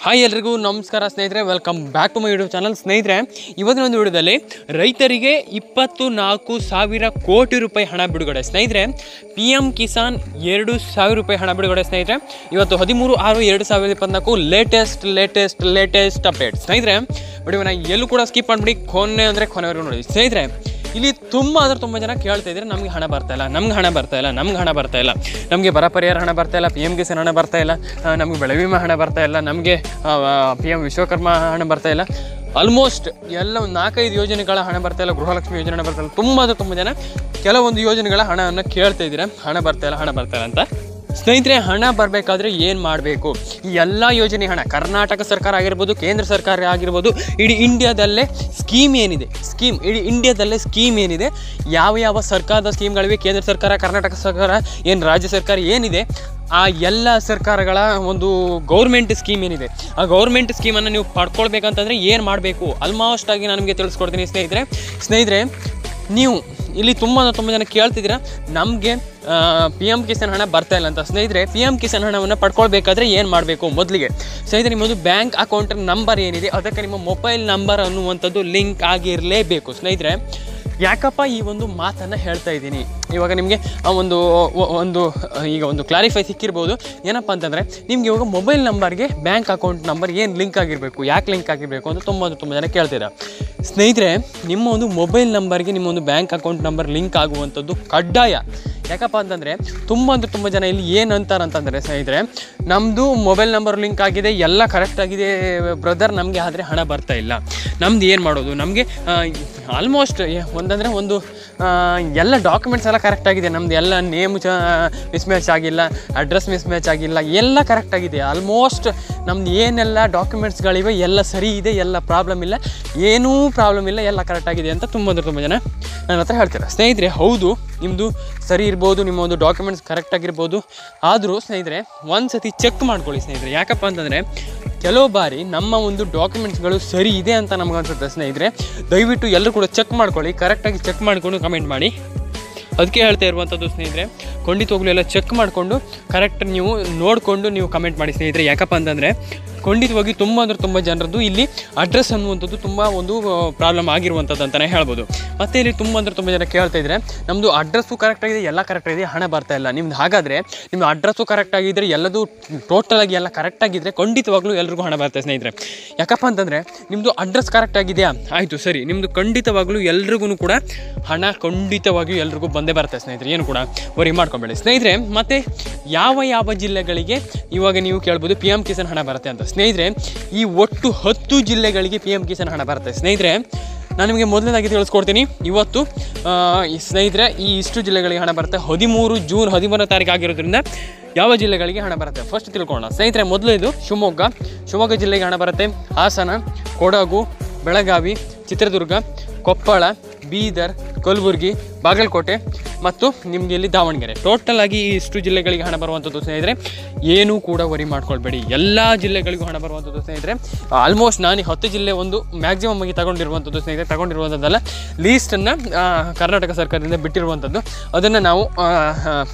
Hi ಎಲ್ರಿಗೂ ನಮಸ್ಕಾರ ಸ್ನೇಹಿತರೆ, welcome back to my YouTube channel. ಸ್ನೇಹಿತರೆ, ಇವತ್ತಿನ ಒಂದು ವಿಡಿಯೋದಲ್ಲಿ ರೈತರಿಗೆ 24,000 ಕೋಟಿ ರೂಪಾಯಿ ಹಣ ಬಿಡುಗಡೆ. ಸ್ನೇಹಿತರೆ, PM ಕಿಸಾನ್ 2,000 ರೂಪಾಯಿ ಹಣ ಬಿಡುಗಡೆ. ಸ್ನೇಹಿತರೆ, ಇವತ್ತು 13/6/2024 ಲೇಟೆಸ್ಟ್ ಅಪ್ಡೇಟ್. ಸ್ನೇಹಿತರೆ, ವಿಡಿಯೋನ ಎಲ್ಲೂ ಕೂಡ ಸ್ಕಿಪ್ ಮಾಡಿಬಿಡಿ, ಕೊನೆ ಅಂದರೆ ಕೊನೆವರೆಗೂ ನೋಡಿ. ಸ್ನೇಹಿತರೆ, ಇಲ್ಲಿ ತುಂಬ ಜನ ಕೇಳ್ತಾ ಇದ್ದಾರೆ, ನಮಗೆ ಹಣ ಬರ್ತಾಯಿಲ್ಲ, ನಮ್ಗೆ ಹಣ ಬರ್ತಾಯಿಲ್ಲ, ನಮಗೆ ಬರ ಪರಿಹಾರ ಹಣ ಬರ್ತಾಯಿಲ್ಲ, PM ಕಿಸಾನ್ ಹಣ ಬರ್ತಾಯಿಲ್ಲ, ನಮಗೆ ಬೆಳೆ ವಿಮೆ ಹಣ ಬರ್ತಾಯಿಲ್ಲ, ನಮಗೆ PM ವಿಶ್ವಕರ್ಮ ಹಣ ಬರ್ತಾಯಿಲ್ಲ. ಆಲ್ಮೋಸ್ಟ್ ಎಲ್ಲ ಒಂದು 4-5 ಯೋಜನೆಗಳ ಹಣ ಬರ್ತಾಯಿಲ್ಲ, ಗೃಹಲಕ್ಷ್ಮಿ ಯೋಜನೆ ಹಣ ಬರ್ತಾಯಿಲ್ಲ. ತುಂಬ ಜನ ಕೆಲವೊಂದು ಯೋಜನೆಗಳ ಹಣವನ್ನು ಕೇಳ್ತಾ ಇದ್ದೀರಾ, ಹಣ ಬರ್ತಾಯಿಲ್ಲ ಅಂತ. ಸ್ನೇಹಿತರೆ, ಹಣ ಬರಬೇಕಾದ್ರೆ ಏನು ಮಾಡಬೇಕು? ಈ ಎಲ್ಲ ಯೋಜನೆ ಹಣ ಕರ್ನಾಟಕ ಸರ್ಕಾರ ಆಗಿರ್ಬೋದು, ಕೇಂದ್ರ ಸರ್ಕಾರ ಆಗಿರ್ಬೋದು, ಇಡೀ ಇಂಡಿಯಾದಲ್ಲೇ ಸ್ಕೀಮ್ ಏನಿದೆ, ಯಾವ ಸರ್ಕಾರದ ಸ್ಕೀಮ್ಗಳಿವೆ, ಕೇಂದ್ರ ಸರ್ಕಾರ, ಕರ್ನಾಟಕ ಸರ್ಕಾರ, ಏನು ರಾಜ್ಯ ಸರ್ಕಾರ ಏನಿದೆ, ಆ ಎಲ್ಲ ಸರ್ಕಾರಗಳ ಒಂದು ಗೌರ್ಮೆಂಟ್ ಸ್ಕೀಮ್ ಏನಿದೆ, ಆ ಗೌರ್ಮೆಂಟ್ ಸ್ಕೀಮನ್ನು ನೀವು ಪಡ್ಕೊಳ್ಬೇಕಂತಂದರೆ ಏನು ಮಾಡಬೇಕು ಆಲ್ಮೋಸ್ಟ್ ಆಗಿ ನಾನು ನಿಮಗೆ ತಿಳಿಸ್ಕೊಡ್ತೀನಿ. ಸ್ನೇಹಿತರೆ, ನೀವು ಇಲ್ಲಿ ತುಂಬ ಜನ ಕೇಳ್ತಿದ್ದೀರಾ, ನಮಗೆ PM ಕಿಸಾನ್ ಹಣ ಬರ್ತಾಯಿಲ್ಲ ಅಂತ. ಸ್ನೇಹಿತರೆ, PM ಕಿಸಾನ್ ಹಣವನ್ನು ಪಡ್ಕೊಳ್ಬೇಕಾದ್ರೆ ಏನು ಮಾಡಬೇಕು? ಮೊದಲಿಗೆ ಸ್ನೇಹಿತರೆ, ನಿಮ್ಮದು ಬ್ಯಾಂಕ್ ಅಕೌಂಟ್ ನಂಬರ್ ಏನಿದೆ ಅದಕ್ಕೆ ನಿಮ್ಮ ಮೊಬೈಲ್ ನಂಬರ್ ಅನ್ನುವಂಥದ್ದು ಲಿಂಕ್ ಆಗಿರಲೇಬೇಕು. ಸ್ನೇಹಿತರೆ, ಯಾಕಪ್ಪ ಈ ಒಂದು ಮಾತನ್ನು ಹೇಳ್ತಾ ಇದ್ದೀನಿ? ಇವಾಗ ನಿಮಗೆ ಒಂದು ಕ್ಲಾರಿಫೈ ಸಿಕ್ಕಿರ್ಬೋದು. ಏನಪ್ಪ ಅಂತಂದರೆ, ನಿಮಗೆ ಇವಾಗ ಮೊಬೈಲ್ ನಂಬರ್ಗೆ ಬ್ಯಾಂಕ್ ಅಕೌಂಟ್ ನಂಬರ್ ಏನು ಲಿಂಕ್ ಆಗಿರಬೇಕು, ಯಾಕೆ ಲಿಂಕ್ ಆಗಿರಬೇಕು ಅಂತ ತುಂಬ ಜನ ಕೇಳ್ತೀರಾ. ಸ್ನೇಹಿತರೆ, ನಿಮ್ಮ ಒಂದು ಮೊಬೈಲ್ ನಂಬರ್ಗೆ ನಿಮ್ಮ ಒಂದು ಬ್ಯಾಂಕ್ ಅಕೌಂಟ್ ನಂಬರ್ ಲಿಂಕ್ ಆಗುವಂಥದ್ದು ಕಡ್ಡಾಯ. ಯಾಕಪ್ಪ ಅಂತಂದರೆ, ತುಂಬ ಜನ ಇಲ್ಲಿ ಏನು ಅಂತಾರಂತಂದರೆ, ಸ್ನೇಹಿತರೆ, ನಮ್ಮದು ಮೊಬೈಲ್ ನಂಬರ್ ಲಿಂಕ್ ಆಗಿದೆ, ಎಲ್ಲ ಕರೆಕ್ಟ್ ಆಗಿದೆ ಬ್ರದರ್, ನಮಗೆ ಆದರೆ ಹಣ ಬರ್ತಾಯಿಲ್ಲ, ನಮ್ದು ಏನು ಮಾಡೋದು? ನಮಗೆ ಆಲ್ಮೋಸ್ಟ್ ಒಂದು ಎಲ್ಲ ಡಾಕ್ಯುಮೆಂಟ್ಸ್ ಎಲ್ಲ ಕರೆಕ್ಟ್ ಆಗಿದೆ, ನಮ್ಮದು ಎಲ್ಲ ನೇಮ್ ಮಿಸ್ಮ್ಯಾಚ್ ಆಗಿಲ್ಲ, ಅಡ್ರೆಸ್ ಮಿಸ್ಮ್ಯಾಚ್ ಆಗಿಲ್ಲ, ಎಲ್ಲ ಕರೆಕ್ಟಾಗಿದೆ. ಆಲ್ಮೋಸ್ಟ್ ನಮ್ದು ಏನೆಲ್ಲ ಡಾಕ್ಯುಮೆಂಟ್ಸ್ಗಳಿವೆ ಎಲ್ಲ ಸರಿ ಇದೆ, ಎಲ್ಲ ಪ್ರಾಬ್ಲಮ್ ಇಲ್ಲ, ಏನೂ ಪ್ರಾಬ್ಲಮ್ ಇಲ್ಲ, ಎಲ್ಲ ಕರೆಕ್ಟಾಗಿದೆ ಅಂತ ತುಂಬ ಜನ ನನ್ನ ಹತ್ರ ಹೇಳ್ತಾರೆ. ಸ್ನೇಹಿತರೆ, ಹೌದು, ನಿಮ್ಮದು ಸರಿ ಇರ್ಬೋದು, ನಿಮ್ಮ ಒಂದು ಡಾಕ್ಯುಮೆಂಟ್ಸ್ ಕರೆಕ್ಟಾಗಿರ್ಬೋದು, ಆದರೂ ಸ್ನೇಹಿತರೆ ಒಂದು ಸತಿ ಚೆಕ್ ಮಾಡ್ಕೊಳ್ಳಿ. ಸ್ನೇಹಿತರೆ, ಯಾಕಪ್ಪ ಅಂತಂದರೆ, ಕೆಲವು ಬಾರಿ ನಮ್ಮ ಒಂದು ಡಾಕ್ಯುಮೆಂಟ್ಸ್ಗಳು ಸರಿ ಇದೆ ಅಂತ ನಮಗನ್ಸುತ್ತೆ. ಸ್ನೇಹಿತರೆ, ದಯವಿಟ್ಟು ಎಲ್ಲರೂ ಕೂಡ ಚೆಕ್ ಮಾಡ್ಕೊಳ್ಳಿ, ಕರೆಕ್ಟಾಗಿ ಚೆಕ್ ಮಾಡಿಕೊಂಡು ಕಮೆಂಟ್ ಮಾಡಿ. ಅದಕ್ಕೆ ಹೇಳ್ತಾ ಇರುವಂಥದ್ದು ಸ್ನೇಹಿತರೆ, ಖಂಡಿತವಾಗ್ಲೂ ಎಲ್ಲ ಚೆಕ್ ಮಾಡಿಕೊಂಡು ಕರೆಕ್ಟ್ ನೀವು ನೋಡಿಕೊಂಡು ನೀವು ಕಮೆಂಟ್ ಮಾಡಿ. ಸ್ನೇಹಿತರೆ, ಯಾಕಪ್ಪ ಅಂತಂದರೆ, ಖಂಡಿತವಾಗಿ ತುಂಬ ಜನರದ್ದು ಇಲ್ಲಿ ಅಡ್ರೆಸ್ ಅನ್ನುವಂಥದ್ದು ತುಂಬ ಒಂದು ಪ್ರಾಬ್ಲಮ್ ಆಗಿರುವಂಥದ್ದು ಅಂತಲೇ ಹೇಳ್ಬೋದು. ಮತ್ತು ಇಲ್ಲಿ ತುಂಬ ಜನ ಕೇಳ್ತಾ ಇದ್ದಾರೆ, ನಮ್ಮದು ಅಡ್ರೆಸ್ಸು ಕರೆಕ್ಟಾಗಿದೆ, ಎಲ್ಲ ಕರೆಕ್ಟಾಗಿದೆ, ಹಣ ಬರ್ತಾಯಿಲ್ಲ. ನಿಮ್ದು ಹಾಗಾದರೆ ನಿಮ್ಮ ಅಡ್ರೆಸ್ಸು ಕರೆಕ್ಟಾಗಿದ್ದರೆ, ಎಲ್ಲದೂ ಟೋಟಲಾಗಿ ಎಲ್ಲ ಕರೆಕ್ಟಾಗಿದ್ದರೆ ಖಂಡಿತವಾಗ್ಲೂ ಎಲ್ರಿಗೂ ಹಣ ಬರ್ತದೆ. ಸ್ನೇಹಿತರೆ, ಯಾಕಪ್ಪ ಅಂತಂದರೆ, ನಿಮ್ಮದು ಅಡ್ರೆಸ್ ಕರೆಕ್ಟಾಗಿದೆಯಾ, ಆಯಿತು ಸರಿ, ನಿಮ್ಮದು ಖಂಡಿತವಾಗ್ಲೂ ಎಲ್ರಿಗೂ ಕೂಡ ಹಣ ಖಂಡಿತವಾಗಿಯೂ ಎಲ್ರಿಗೂ ಬಂದೇ ಬರ್ತದೆ. ಸ್ನೇಹಿತರೆ, ಏನು ಕೂಡ ವರಿ ಮಾಡ್ಕೊಬೇಡಿ. ಸ್ನೇಹಿತರೆ, ಮತ್ತು ಯಾವ ಜಿಲ್ಲೆಗಳಿಗೆ ಇವಾಗ ನೀವು ಕೇಳ್ಬೋದು PM ಕಿಸಾನ್ ಹಣ ಬರುತ್ತೆ ಅಂತ. ಸ್ನೇಹಿತರೆ, ಈ ಒಟ್ಟು 10 ಜಿಲ್ಲೆಗಳಿಗೆ PM ಕಿಸಾನ್ ಹಣ ಬರುತ್ತೆ. ಸ್ನೇಹಿತರೆ, ನಾನು ನಿಮಗೆ ಮೊದಲನೇದಾಗಿ ತಿಳಿಸ್ಕೊಡ್ತೀನಿ. ಇವತ್ತು ಸ್ನೇಹಿತರೆ, ಈ ಇಷ್ಟು ಜಿಲ್ಲೆಗಳಿಗೆ ಹಣ ಬರುತ್ತೆ. 13 ಜೂನ್ 13ನೇ ತಾರೀಕು ಆಗಿರೋದ್ರಿಂದ ಯಾವ ಜಿಲ್ಲೆಗಳಿಗೆ ಹಣ ಬರುತ್ತೆ ಫಸ್ಟ್ ತಿಳ್ಕೊಳ್ಳೋಣ. ಸ್ನೇಹಿತರೆ, ಮೊದಲನೇದು ಶಿವಮೊಗ್ಗ ಜಿಲ್ಲೆಗೆ ಹಣ ಬರುತ್ತೆ. ಹಾಸನ, ಕೊಡಗು, ಬೆಳಗಾವಿ, ಚಿತ್ರದುರ್ಗ, ಕೊಪ್ಪಳ, ಬೀದರ್, ಕಲಬುರಗಿ, ಬಾಗಲಕೋಟೆ ಮತ್ತು ನಿಮಗೆ ಇಲ್ಲಿ ದಾವಣಗೆರೆ. ಟೋಟಲ್ ಆಗಿ ಇಷ್ಟು ಜಿಲ್ಲೆಗಳಿಗೆ ಹಣ ಬರುವಂಥದ್ದು. ಸ್ನೇಹಿತರೆ, ಏನೂ ಕೂಡ ವರಿ ಮಾಡ್ಕೊಳ್ಬೇಡಿ, ಎಲ್ಲ ಜಿಲ್ಲೆಗಳಿಗೂ ಹಣ ಬರುವಂಥದ್ದು. ಸ್ನೇಹಿತರೆ, ಆಲ್ಮೋಸ್ಟ್ ನಾನು 10 ಜಿಲ್ಲೆ ಒಂದು ಮ್ಯಾಕ್ಸಿಮಮ್ ಆಗಿ ತಗೊಂಡಿರುವಂಥದ್ದು. ಸ್ನೇಹಿತರೆ, ತಗೊಂಡಿರುವಂಥದ್ದಲ್ಲ, ಲೀಸ್ಟನ್ನು ಕರ್ನಾಟಕ ಸರ್ಕಾರದಿಂದ ಬಿಟ್ಟಿರುವಂಥದ್ದು, ಅದನ್ನು ನಾವು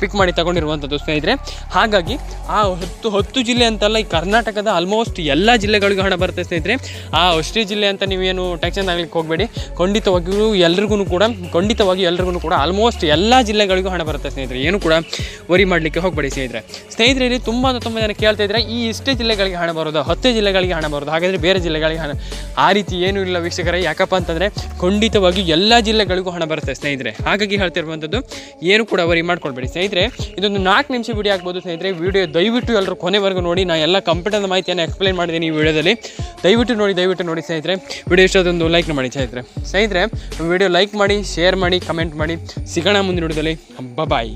ಪಿಕ್ ಮಾಡಿ ತಗೊಂಡಿರುವಂಥದ್ದು. ಸ್ನೇಹಿತರೆ, ಹಾಗಾಗಿ ಆ 10 ಜಿಲ್ಲೆ ಅಂತಲ್ಲ, ಈ ಕರ್ನಾಟಕದ ಆಲ್ಮೋಸ್ಟ್ ಎಲ್ಲ ಜಿಲ್ಲೆಗಳಿಗೂ ಹಣ ಬರುತ್ತೆ. ಸ್ನೇಹಿತರೆ, ಆ ಅಷ್ಟೇ ಜಿಲ್ಲೆ ಅಂತ ನೀವೇನು ಟೆನ್ಷನ್ ಆಗಲಿಕ್ಕೆ ಹೋಗಬೇಡಿ. ಖಂಡಿತವಾಗಿಯೂ ಎಲ್ರಿಗೂ ಕೂಡ ಆಲ್ಮೋಸ್ಟ್ ಎಲ್ಲ ಜಿಲ್ಲೆಗಳಿಗೂ ಹಣ ಬರುತ್ತೆ. ಸ್ನೇಹಿತರೆ, ಏನು ಕೂಡ ವರಿ ಮಾಡಲಿಕ್ಕೆ ಹೋಗಬೇಡಿ. ಸ್ನೇಹಿತರೆ, ಇಲ್ಲಿ ತುಂಬ ಜನ ಕೇಳ್ತಾ ಇದ್ದಾರೆ, ಈ ಇಷ್ಟೇ ಜಿಲ್ಲೆಗಳಿಗೆ ಹಣ ಬರೋದು, 10 ಜಿಲ್ಲೆಗಳಿಗೆ ಹಣ ಬರೋದು, ಹಾಗಾದರೆ ಬೇರೆ ಜಿಲ್ಲೆಗಳಿಗೆ ಹಣ? ಆ ರೀತಿ ಏನೂ ಇಲ್ಲ ವೀಕ್ಷಕರೇ. ಯಾಕಪ್ಪ ಅಂತಂದರೆ, ಖಂಡಿತವಾಗಿ ಎಲ್ಲ ಜಿಲ್ಲೆಗಳಿಗೂ ಹಣ ಬರುತ್ತೆ. ಸ್ನೇಹಿತರೆ, ಹಾಗಾಗಿ ಹೇಳ್ತಿರುವಂಥದ್ದು, ಏನು ಕೂಡ ವರಿ ಮಾಡ್ಕೊಳ್ಬೇಡಿ. ಸ್ನೇಹಿತರೆ, ಇದೊಂದು 4 ನಿಮಿಷ ವಿಡಿಯೋ ಆಗ್ಬೋದು. ಸ್ನೇಹಿತರೆ, ವಿಡಿಯೋ ದಯವಿಟ್ಟು ಎಲ್ಲರೂ ಕೊನೆವರೆಗೂ ನೋಡಿ. ನಾನು ಎಲ್ಲ ಕಂಪ್ಯೂಟರ್ನ ಮಾಹಿತಿಯನ್ನು ಎಕ್ಸ್ಪ್ಲೈನ್ ಮಾಡಿದ್ದೀನಿ ಈ ವಿಡಿಯೋದಲ್ಲಿ. ದಯವಿಟ್ಟು ನೋಡಿ. ಸ್ನೇಹಿತರೆ, ವಿಡಿಯೋ ಇಷ್ಟೊಂದು ಲೈಕ್ ಮಾಡಿ. ಸ್ನೇಹಿತರೆ, ವಿಡಿಯೋ ಲೈಕ್ ಮಾಡಿ, ಶೇರ್ ಮಾಡಿ, ಕಮೆಂಟ್ ಮಾಡಿ. ಸಿಗೋಣ ಮುಂದಿನ ವಿಡಿಯೋದಲ್ಲಿ. ಬಾಯ್.